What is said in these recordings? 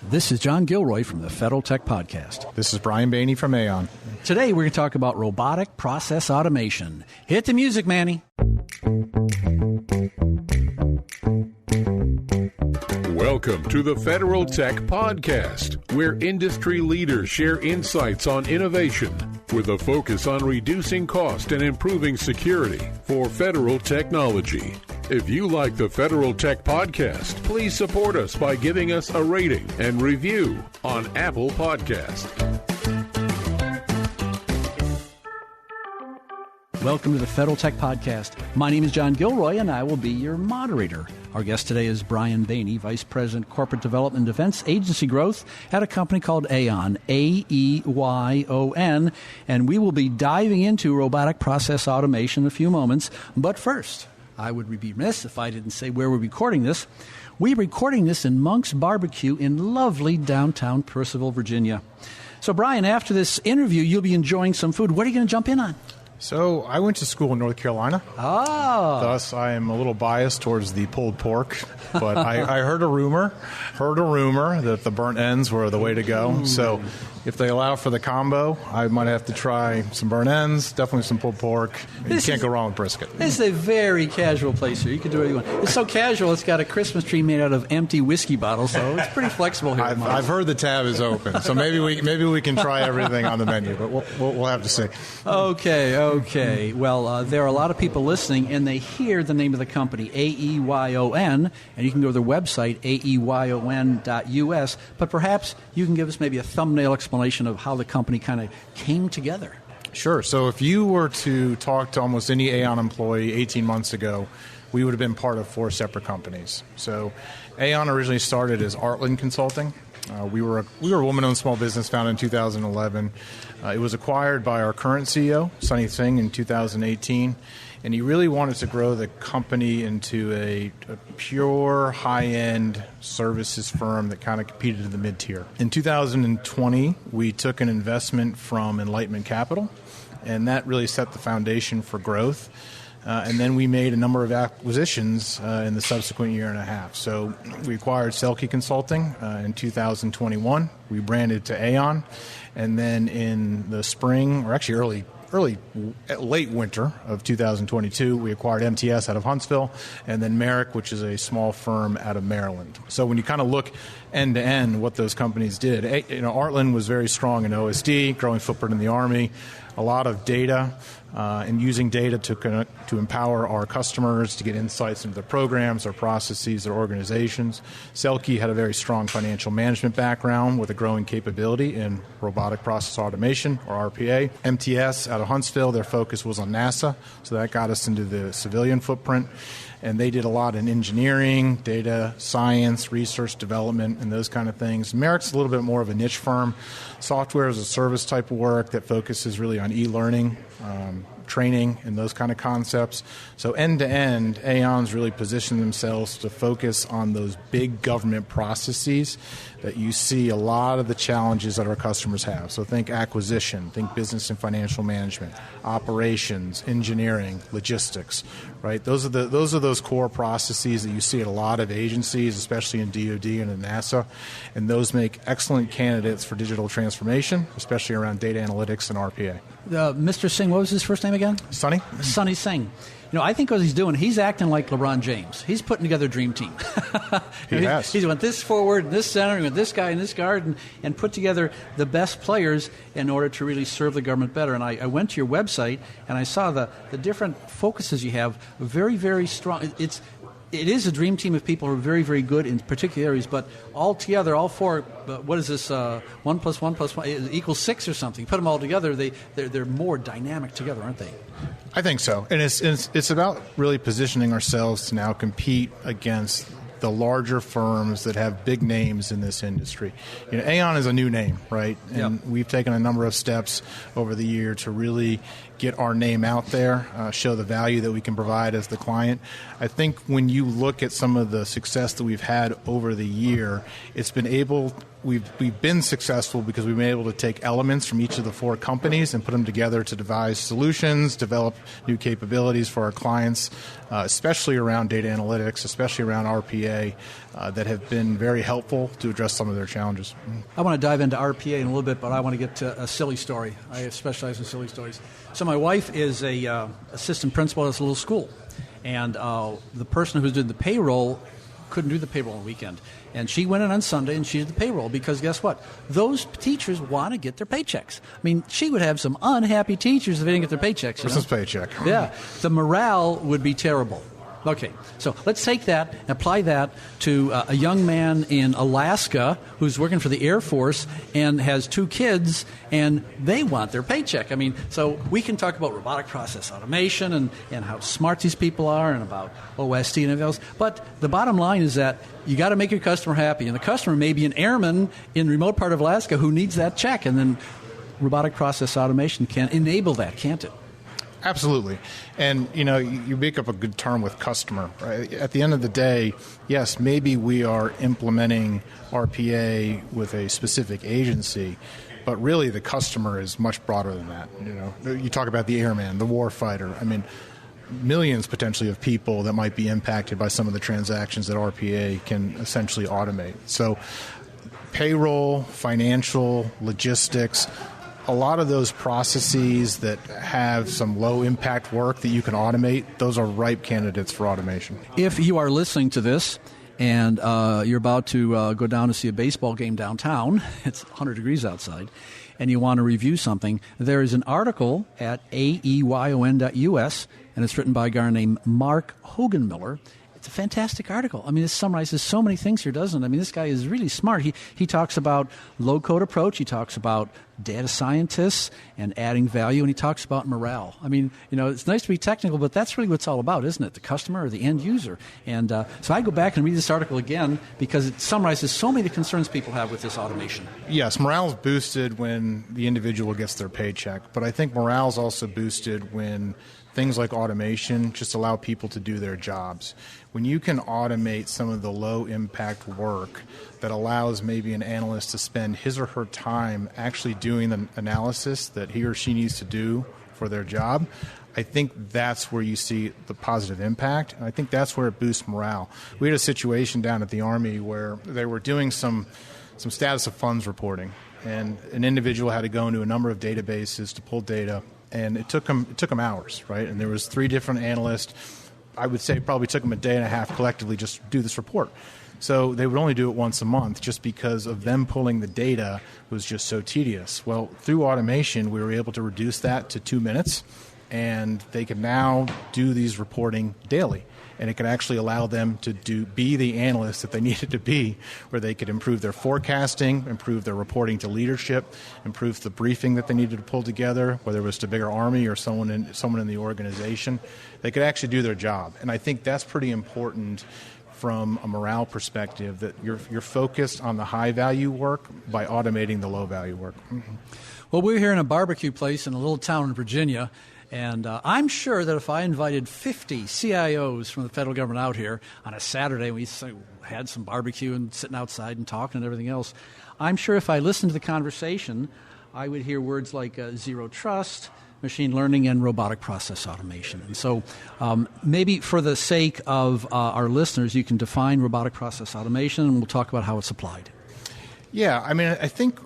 This is John Gilroy from the Federal Tech Podcast. This is Brian Baney from Aeyon. Today we're going to talk about robotic process automation. Hit the music, Manny. Welcome to the Federal Tech Podcast, where industry leaders share insights on innovation with a focus on reducing cost and improving security for federal technology. If you like the Federal Tech Podcast, please support us by giving us a rating and review on Apple Podcast. Welcome to the Federal Tech Podcast. My name is John Gilroy, and I will be your moderator. Our guest today is Brian Baney, Vice President, Corporate Development and Defense Agency Growth at a company called Aeyon, A-E-Y-O-N, and we will be diving into robotic process automation in a few moments. But first, I would be remiss if I didn't say where we're recording this. We're recording this in Monk's Barbecue in lovely downtown Purcellville, Virginia. So, Brian, after this interview, you'll be enjoying some food. What are you going to jump in on? So I went to school in North Carolina. Oh. Thus, I am a little biased towards the pulled pork. But I heard a rumor that the burnt ends were the way to go. So if they allow for the combo, I might have to try some burnt ends, definitely some pulled pork. You can't go wrong with brisket. This is a very casual place here. You can do whatever you want. It's so casual, it's got a Christmas tree made out of empty whiskey bottles, so it's pretty flexible here. I've heard the tab is open, so maybe we can try everything on the menu, but we'll have to see. Okay. Well, there are a lot of people listening, and they hear the name of the company, Aeyon, and you can go to their website, aeyon.us, but perhaps you can give us maybe a thumbnail explanation of how the company kind of came together. Sure. So if you were to talk to almost any Aeyon employee 18 months ago, we would have been part of 4 separate companies. So Aeyon originally started as Artland Consulting. We were a woman-owned small business founded in 2011. It was acquired by our current CEO, Sunny Singh, in 2018, and he really wanted to grow the company into a pure high-end services firm that kind of competed in the mid-tier. In 2020, we took an investment from Enlightenment Capital, and that really set the foundation for growth. And then we made a number of acquisitions in the subsequent year and a half. So we acquired Selke Consulting in 2021. We branded to Aeyon. And then in the spring, or actually late winter of 2022, we acquired MTS out of Huntsville, and then Merrick, which is a small firm out of Maryland. So when you kind of look end to end what those companies did, Artland was very strong in OSD, growing footprint in the Army, a lot of data, and using data to empower our customers to get insights into their programs, their processes, their organizations. Selke had a very strong financial management background with a growing capability in robotic process automation, or RPA. MTS out of Huntsville, their focus was on NASA, so that got us into the civilian footprint. And they did a lot in engineering, data science, research development, and those kind of things. Merrick's a little bit more of a niche firm, software as a service type of work that focuses really on e-learning, training, and those kind of concepts. So end to end, Aeon's really positioned themselves to focus on those big government processes that you see a lot of the challenges that our customers have. So think acquisition, think business and financial management, operations, engineering, logistics, right? Those are those core processes that you see at a lot of agencies, especially in DoD and in NASA, and those make excellent candidates for digital transformation, especially around data analytics and RPA. Mr. Singh, what was his first name again? Sunny? Sunny Singh. I think what he's doing, he's acting like LeBron James. He's putting together a dream team. He's went this forward, this center, he went this guy in this guard, and put together the best players in order to really serve the government better. And I went to your website, and I saw the different focuses you have, very, very strong. It is a dream team of people who are very, very good in particular areas, but all together, all 4, what is this, 1 + 1 + 1 equals 6 or something. Put them all together, they're more dynamic together, aren't they? I think so. And it's about really positioning ourselves to now compete against the larger firms that have big names in this industry. Aeyon is a new name, right? And we've taken a number of steps over the year to really get our name out there, show the value that we can provide as the client. I think when you look at some of the success that we've had over the year, we've been successful because we've been able to take elements from each of the 4 companies and put them together to devise solutions, develop new capabilities for our clients, especially around data analytics, especially around RPA RPA that have been very helpful to address some of their challenges. I want to dive into RPA in a little bit, but I want to get to a silly story. I specialize in silly stories. So my wife is a assistant principal at this little school, and the person who's doing the payroll couldn't do the payroll on the weekend. And she went in on Sunday and she did the payroll because guess what? Those teachers want to get their paychecks. I mean, she would have some unhappy teachers if they didn't get their paychecks. Christmas paycheck. Yeah. The morale would be terrible. Okay, so let's take that and apply that to a young man in Alaska who's working for the Air Force and has 2 kids, and they want their paycheck. I mean, so we can talk about robotic process automation and how smart these people are and about OST and everything else, but the bottom line is that you got to make your customer happy, and the customer may be an airman in a remote part of Alaska who needs that check, and then robotic process automation can enable that, can't it? Absolutely. And, you make up a good term with customer. Right? At the end of the day, yes, maybe we are implementing RPA with a specific agency, but really the customer is much broader than that. You talk about the airman, the war fighter. I mean, millions potentially of people that might be impacted by some of the transactions that RPA can essentially automate. So payroll, financial, logistics, a lot of those processes that have some low-impact work that you can automate, those are ripe candidates for automation. If you are listening to this and you're about to go down to see a baseball game downtown, it's 100 degrees outside, and you want to review something, there is an article at aeyon.us, and it's written by a guy named Mark Hoganmiller. It's a fantastic article. I mean, it summarizes so many things here, doesn't it? I mean, this guy is really smart. He talks about low-code approach. He talks about data scientists and adding value, and he talks about morale. I mean, it's nice to be technical, but that's really what it's all about, isn't it? The customer or the end user. And so I go back and read this article again because it summarizes so many of the concerns people have with this automation. Yes, morale is boosted when the individual gets their paycheck, but I think morale is also boosted when things like automation just allow people to do their jobs. When you can automate some of the low-impact work that allows maybe an analyst to spend his or her time actually doing the analysis that he or she needs to do for their job, I think that's where you see the positive impact, and I think that's where it boosts morale. We had a situation down at the Army where they were doing some status of funds reporting, and an individual had to go into a number of databases to pull data, and it took them hours, right? And there was 3 different analysts. I would say it probably took them a day and a half collectively just to do this report. So they would only do it once a month just because of them pulling the data was just so tedious. Well, through automation, we were able to reduce that to 2 minutes, and they can now do these reporting daily. And it could actually allow them to be the analysts that they needed to be, where they could improve their forecasting, improve their reporting to leadership, improve the briefing that they needed to pull together, whether it was to bigger Army or someone in the organization. They could actually do their job. And I think that's pretty important from a morale perspective, that you're focused on the high-value work by automating the low-value work. Mm-hmm. Well, we're here in a barbecue place in a little town in Virginia, and I'm sure that if I invited 50 CIOs from the federal government out here on a Saturday, we had some barbecue and sitting outside and talking and everything else, I'm sure if I listened to the conversation, I would hear words like zero trust, machine learning, and robotic process automation. And so maybe for the sake of our listeners, you can define robotic process automation, and we'll talk about how it's applied. Yeah, I mean, I think...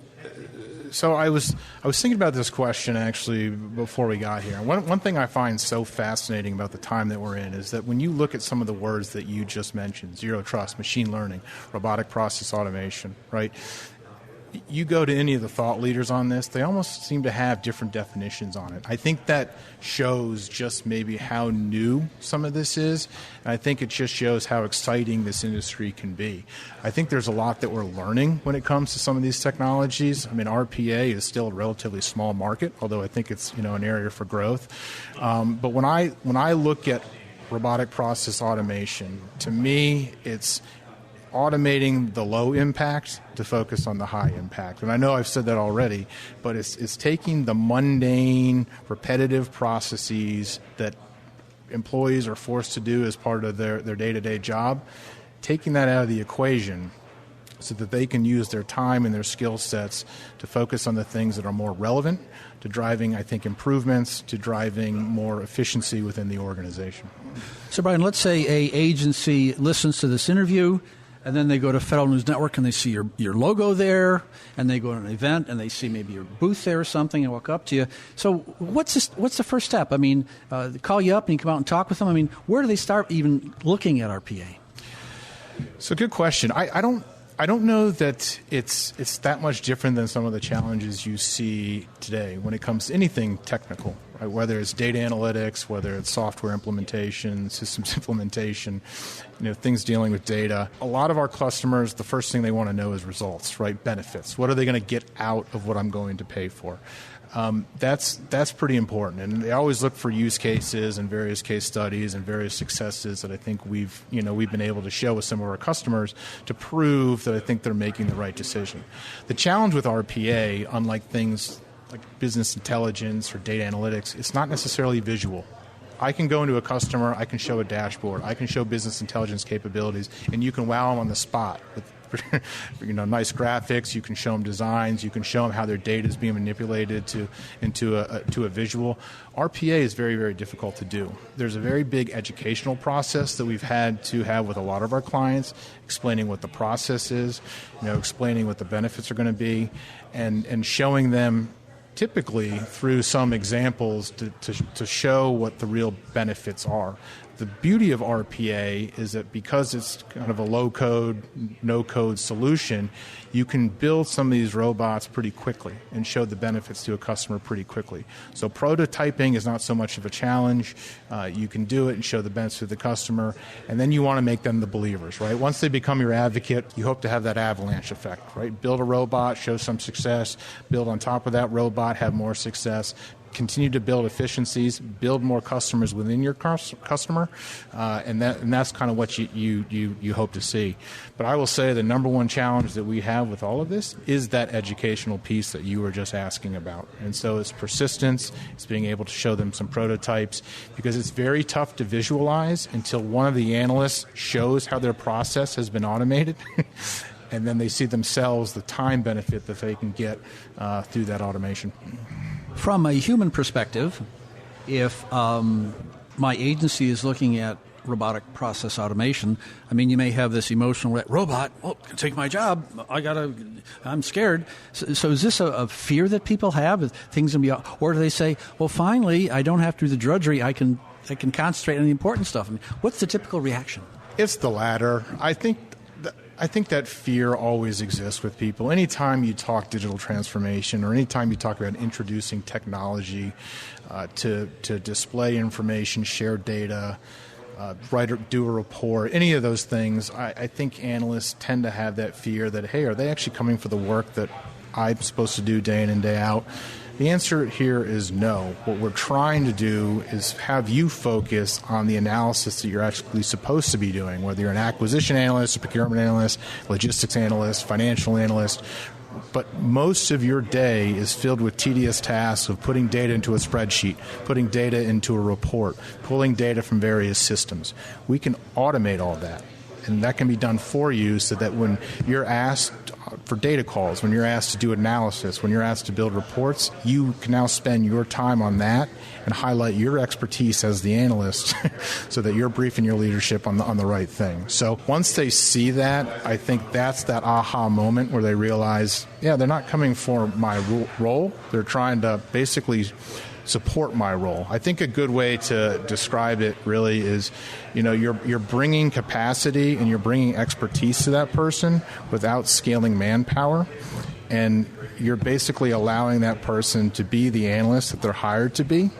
So I was thinking about this question actually before we got here. One thing I find so fascinating about the time that we're in is that when you look at some of the words that you just mentioned, zero trust, machine learning, robotic process automation, right? You go to any of the thought leaders on this, they almost seem to have different definitions on it. I think that shows just maybe how new some of this is, and I think it just shows how exciting this industry can be. I think there's a lot that we're learning when it comes to some of these technologies. I mean, RPA is still a relatively small market, although I think it's an area for growth. But when I look at robotic process automation, to me, it's automating the low impact to focus on the high impact. And I know I've said that already, but it's taking the mundane, repetitive processes that employees are forced to do as part of their day-to-day job, taking that out of the equation so that they can use their time and their skill sets to focus on the things that are more relevant to driving, I think, improvements, to driving more efficiency within the organization. So, Brian, let's say an agency listens to this interview, and then they go to Federal News Network and they see your logo there, and they go to an event and they see maybe your booth there or something and walk up to you. So what's the first step? I mean, they call you up and you come out and talk with them. I mean, where do they start even looking at RPA? So good question. I don't know that it's that much different than some of the challenges you see today when it comes to anything technical, right? Whether it's data analytics, whether it's software implementation, systems implementation, things dealing with data. A lot of our customers, the first thing they want to know is results, right? Benefits. What are they going to get out of what I'm going to pay for? That's pretty important, and they always look for use cases and various case studies and various successes that I think we've been able to show with some of our customers to prove that I think they're making the right decision. The challenge with RPA, unlike things like business intelligence or data analytics, it's not necessarily visual. I can go into a customer, I can show a dashboard, I can show business intelligence capabilities, and you can wow them on the spot with nice graphics. You can show them designs. You can show them how their data is being manipulated into a visual. RPA is very, very difficult to do. There's a very big educational process that we've had to have with a lot of our clients, explaining what the process is, explaining what the benefits are going to be, and showing them typically through some examples to show what the real benefits are. The beauty of RPA is that because it's kind of a low-code, no-code solution, you can build some of these robots pretty quickly and show the benefits to a customer pretty quickly. So prototyping is not so much of a challenge. You can do it and show the benefits to the customer, and then you want to make them the believers, right? Once they become your advocate, you hope to have that avalanche effect, right? Build a robot, show some success, build on top of that robot, have more success, continue to build efficiencies, build more customers within your customer, and that's kind of what you hope to see. But I will say the number one challenge that we have with all of this is that educational piece that you were just asking about. And so it's persistence, it's being able to show them some prototypes, because it's very tough to visualize until one of the analysts shows how their process has been automated. And then they see themselves the time benefit that they can get through that automation. From a human perspective, if my agency is looking at robotic process automation, I mean, you may have this emotional robot, take my job, I'm scared. So is this a fear that people have? Is things going to be, or do they say, well, finally, I don't have to do the drudgery, I can concentrate on the important stuff? I mean, what's the typical reaction? It's the latter. I think that fear always exists with people. Anytime you talk digital transformation or anytime you talk about introducing technology to display information, share data, do a report, any of those things, I think analysts tend to have that fear that, hey, are they actually coming for the work that I'm supposed to do day in and day out? The answer here is no. What we're trying to do is have you focus on the analysis that you're actually supposed to be doing, whether you're an acquisition analyst, a procurement analyst, logistics analyst, financial analyst. But most of your day is filled with tedious tasks of putting data into a spreadsheet, putting data into a report, pulling data from various systems. We can automate all that. And that can be done for you so that when you're asked for data calls, when you're asked to do analysis, when you're asked to build reports, you can now spend your time on that and highlight your expertise as the analyst so that you're briefing your leadership on the right thing. So once they see that, I think that's that aha moment where they realize, they're not coming for my role. They're trying to basically support my role. I think a good way to describe it really is, you're bringing capacity and you're bringing expertise to that person without scaling manpower, and you're basically allowing that person to be the analyst that they're hired to be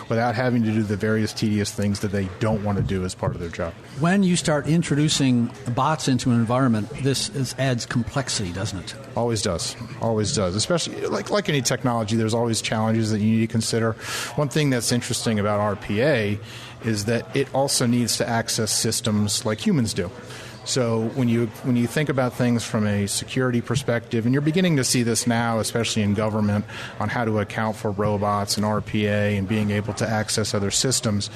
without having to do the various tedious things that they don't want to do as part of their job. When you start introducing bots into an environment, this adds complexity, doesn't it? Always does. Always does. Especially like any technology, there's always challenges that you need to consider. One thing that's interesting about RPA is that it also needs to access systems like humans do. So when you think about things from a security perspective, and you're beginning to see this now, especially in government, on how to account for robots and RPA and being able to access other systems,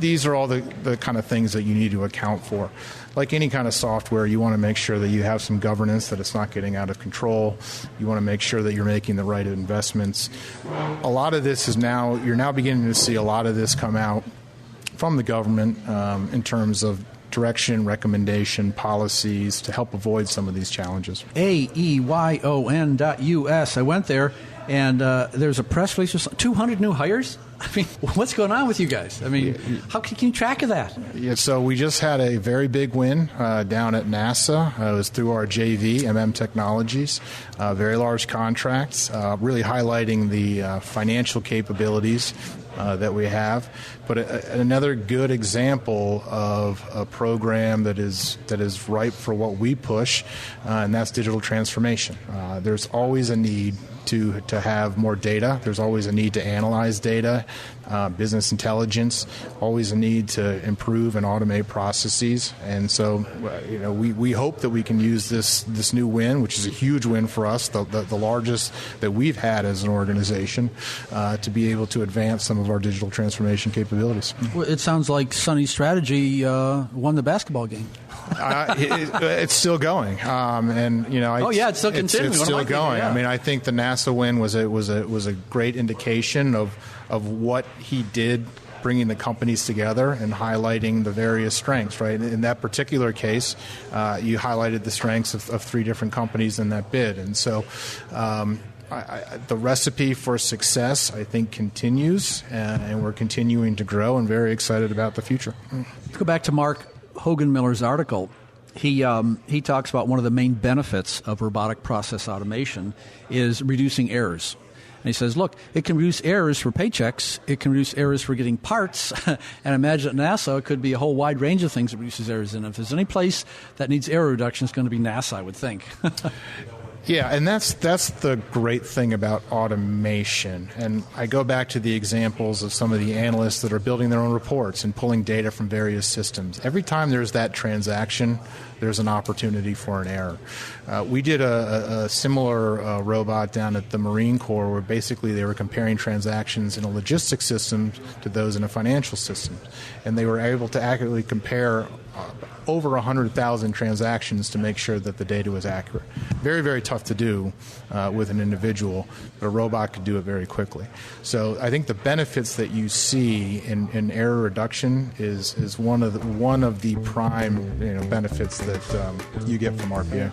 these are all the kind of things that you need to account for. like any kind of software, you want to make sure that you have some governance, that it's not getting out of control. You want to make sure that you're making the right investments. A lot of this is you're now beginning to see a lot of this come out from the government in terms of direction, recommendation, policies to help avoid some of these challenges. Aeyon.us. I went there, and there's a press release. 200 new hires? I mean, what's going on with you guys? I mean, how can you keep track of that? Yeah, so we just had a very big win down at NASA. It was through our JV, Technologies. Very large contracts, really highlighting the financial capabilities that we have. But another good example of a program that is ripe for what we push, and that's digital transformation. There's always a need to have more data. There's always a need to analyze data, business intelligence, always a need to improve and automate processes. And so, we hope that we can use this new win, which is a huge win for us, the largest that we've had as an organization, to be able to advance some of our digital transformation capabilities. Well, it sounds like Sonny's strategy won the basketball game. It's still going, and it's still continuing. It's still going. Yeah. I mean, I think the NASA win was a great indication of what he did, bringing the companies together and highlighting the various strengths. Right, in that particular case, you highlighted the strengths of 3 different companies in that bid, and so. The recipe for success, I think, continues, and we're continuing to grow and very excited about the future. Let's go back to Mark Hogan-Miller's article. He talks about one of the main benefits of robotic process automation is reducing errors. And he says, look, it can reduce errors for paychecks, it can reduce errors for getting parts, and imagine at NASA it could be a whole wide range of things that reduces errors. And if there's any place that needs error reduction, it's going to be NASA, I would think. Yeah, and that's the great thing about automation. And I go back to the examples of some of the analysts that are building their own reports and pulling data from various systems. Every time there's that transaction, there's an opportunity for an error. We did a similar robot down at the Marine Corps where basically they were comparing transactions in a logistics system to those in a financial system. And they were able to accurately compare over 100,000 transactions to make sure that the data was accurate. Very, very tough to do with an individual, but a robot could do it very quickly. So I think the benefits that you see in error reduction is one of the prime benefits that you get from RPA.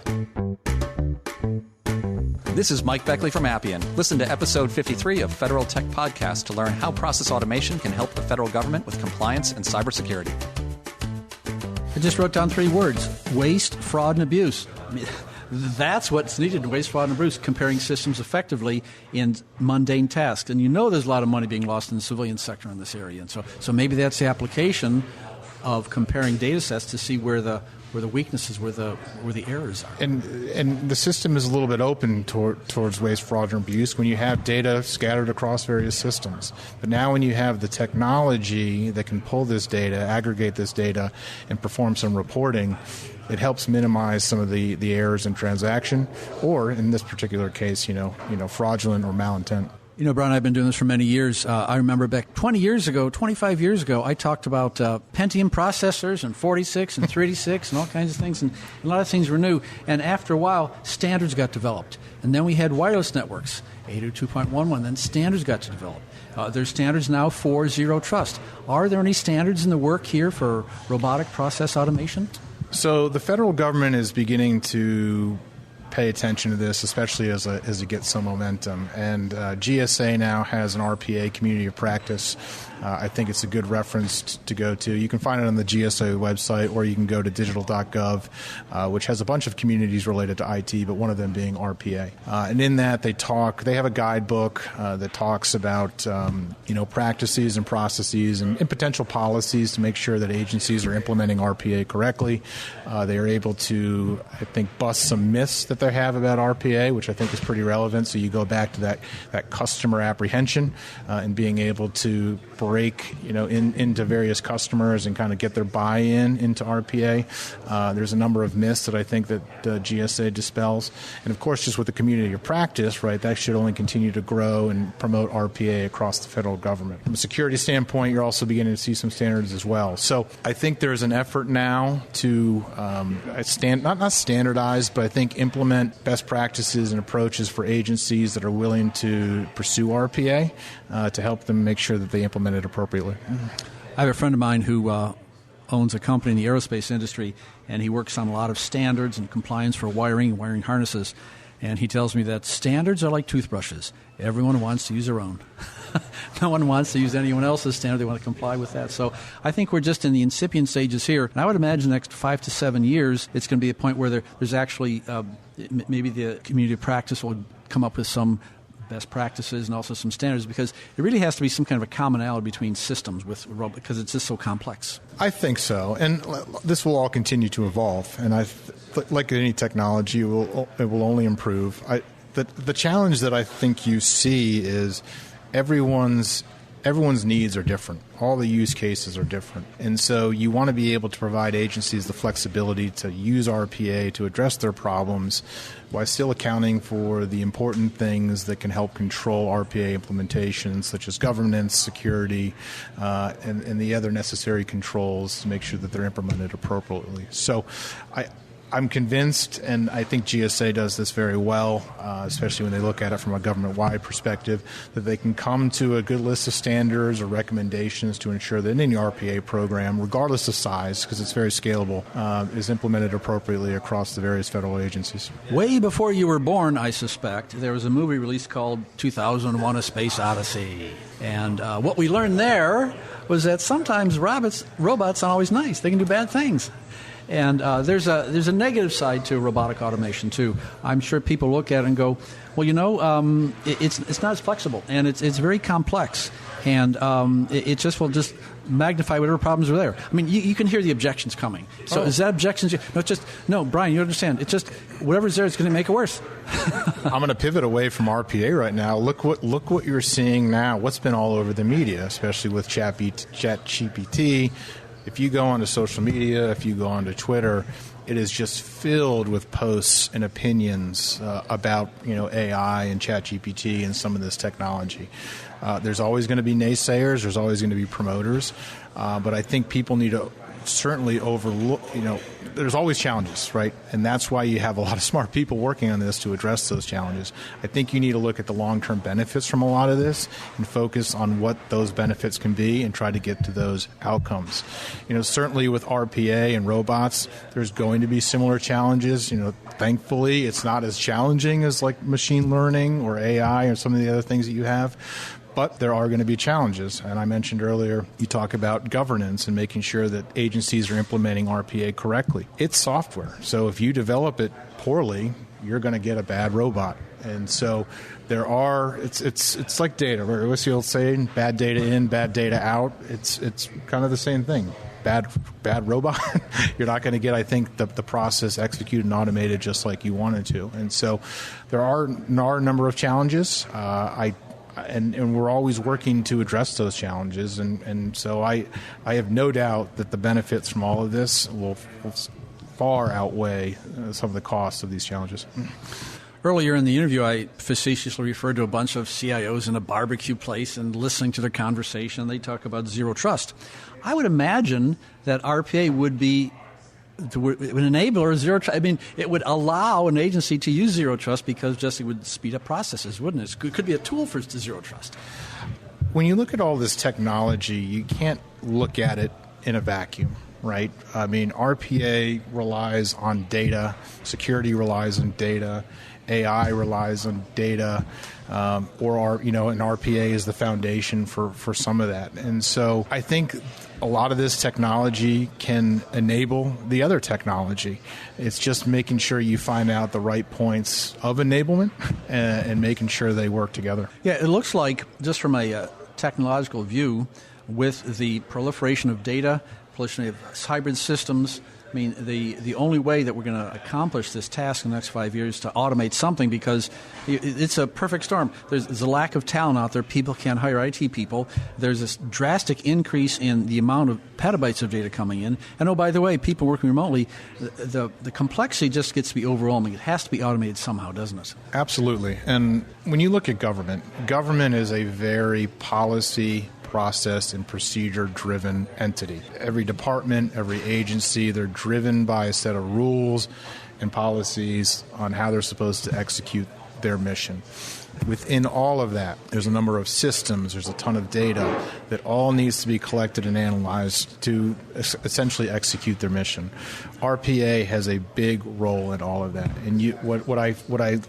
This is Mike Beckley from Aeyon. Listen to episode 53 of Federal Tech Podcast to learn how process automation can help the federal government with compliance and cybersecurity. I just wrote down 3 words: waste, fraud, and abuse. I mean, that's what's needed in waste, fraud, and abuse, comparing systems effectively in mundane tasks. And there's a lot of money being lost in the civilian sector in this area. And so maybe that's the application of comparing data sets to see where the weaknesses, where the errors are. And the system is a little bit open towards waste, fraud, and abuse when you have data scattered across various systems. But now when you have the technology that can pull this data, aggregate this data, and perform some reporting, it helps minimize some of the errors in transaction, or in this particular case, fraudulent or malintent. Brian, I've been doing this for many years. I remember back 25 years ago, I talked about Pentium processors and 46 and 386 and all kinds of things, and a lot of things were new. And after a while, standards got developed. And then we had wireless networks, 802.11, then standards got to develop. There's standards now for zero trust. Are there any standards in the work here for robotic process automation? So the federal government is beginning to pay attention to this, especially as it gets some momentum. And GSA now has an RPA community of practice. I think it's a good reference to go to. You can find it on the GSA website, or you can go to digital.gov, which has a bunch of communities related to IT, but one of them being RPA. And in that, they have a guidebook that talks about practices and processes and potential policies to make sure that agencies are implementing RPA correctly. They are able to, I think, bust some myths that they have about RPA, which I think is pretty relevant. So you go back to that customer apprehension and being able to break, into various customers and kind of get their buy-in into RPA. There's a number of myths that I think that GSA dispels. And of course, just with the community of practice, right, that should only continue to grow and promote RPA across the federal government. From a security standpoint, you're also beginning to see some standards as well. So I think there's an effort now to not standardize, but I think implement best practices and approaches for agencies that are willing to pursue RPA to help them make sure that they implement it appropriately. I have a friend of mine who owns a company in the aerospace industry, and he works on a lot of standards and compliance for wiring harnesses. And he tells me that standards are like toothbrushes. Everyone wants to use their own. No one wants to use anyone else's standard. They want to comply with that. So I think we're just in the incipient stages here. And I would imagine the next 5 to 7 years, it's going to be a point where there's actually maybe the community of practice will come up with some best practices and also some standards, because it really has to be some kind of a commonality between systems because it's just so complex. I think so. And this will all continue to evolve. And like any technology, it will only improve. The challenge that I think you see is everyone's needs are different. All the use cases are different. And so you want to be able to provide agencies the flexibility to use RPA to address their problems while still accounting for the important things that can help control RPA implementations, such as governance, security, and the other necessary controls to make sure that they're implemented appropriately. So I'm convinced, and I think GSA does this very well, especially when they look at it from a government-wide perspective, that they can come to a good list of standards or recommendations to ensure that any RPA program, regardless of size, because it's very scalable, is implemented appropriately across the various federal agencies. Way before you were born, I suspect, there was a movie released called 2001: A Space Odyssey. And what we learned there was that sometimes robots aren't always nice. They can do bad things. And there's a negative side to robotic automation too. I'm sure people look at it and go, well, it's not as flexible, and it's very complex, and it just will just magnify whatever problems are there. I mean, you can hear the objections coming. So is that objections? No, Brian, you understand. It's just whatever's there is going to make it worse. I'm going to pivot away from RPA right now. Look what you're seeing now. What's been all over the media, especially with ChatGPT. If you go onto social media, if you go onto Twitter, it is just filled with posts and opinions about AI and ChatGPT and some of this technology. There's always going to be naysayers. There's always going to be promoters. But I think people need to certainly overlook, there's always challenges, right? And that's why you have a lot of smart people working on this to address those challenges. I think you need to look at the long-term benefits from a lot of this and focus on what those benefits can be and try to get to those outcomes. Certainly with RPA and robots, there's going to be similar challenges. Thankfully, it's not as challenging as like machine learning or AI or some of the other things that you have. But there are going to be challenges. And I mentioned earlier, you talk about governance and making sure that agencies are implementing RPA correctly. It's software. So if you develop it poorly, you're going to get a bad robot. And so it's like data. What's the old saying? Bad data in, bad data out. It's kind of the same thing. Bad robot, you're not going to get, I think, the process executed and automated just like you wanted to. And so there are a number of challenges. And we're always working to address those challenges. And so I have no doubt that the benefits from all of this will far outweigh some of the costs of these challenges. Earlier in the interview, I facetiously referred to a bunch of CIOs in a barbecue place and listening to their conversation. They talk about zero trust. I would imagine that RPA would be an enabler of zero trust. I mean, it would allow an agency to use zero trust because it would speed up processes, wouldn't it? It could be a tool for zero trust. When you look at all this technology, you can't look at it in a vacuum, right? I mean, RPA relies on data, security relies on data, AI relies on data, and RPA is the foundation for some of that. And so I think a lot of this technology can enable the other technology. It's just making sure you find out the right points of enablement and making sure they work together. Yeah, it looks like, just from a technological view, with the proliferation of data, proliferation of hybrid systems, I mean, the only way that we're going to accomplish this task in the next 5 years is to automate something, because it's a perfect storm. There's a lack of talent out there. People can't hire IT people. There's this drastic increase in the amount of petabytes of data coming in. And oh, by the way, people working remotely, the complexity just gets to be overwhelming. It has to be automated somehow, doesn't it? Absolutely. And when you look at government is a very policy, process, and procedure-driven entity. Every department, every agency, they're driven by a set of rules and policies on how they're supposed to execute their mission. Within all of that, there's a number of systems, there's a ton of data that all needs to be collected and analyzed to essentially execute their mission. RPA has a big role in all of that. And what I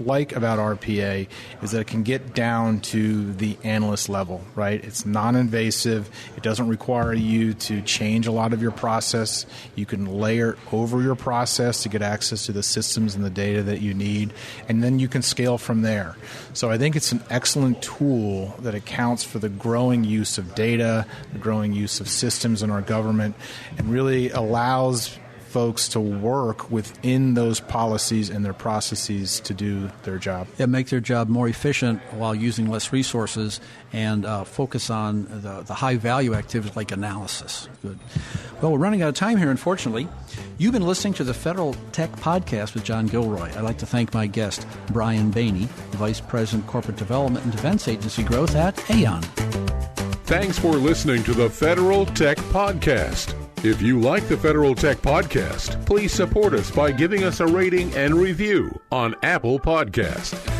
like about RPA is that it can get down to the analyst level, right? It's non-invasive. It doesn't require you to change a lot of your process. You can layer over your process to get access to the systems and the data that you need, and then you can scale from there. So I think it's an excellent tool that accounts for the growing use of data, the growing use of systems in our government, and really allows folks to work within those policies and their processes to do their job. Yeah, make their job more efficient while using less resources, and focus on the high-value activities like analysis. Good. Well, we're running out of time here, unfortunately. You've been listening to the Federal Tech Podcast with John Gilroy. I'd like to thank my guest, Brian Baney, Vice President, Corporate Development and Defense Agency Growth at Aeyon. Thanks for listening to the Federal Tech Podcast. If you like the Federal Tech Podcast, please support us by giving us a rating and review on Apple Podcast.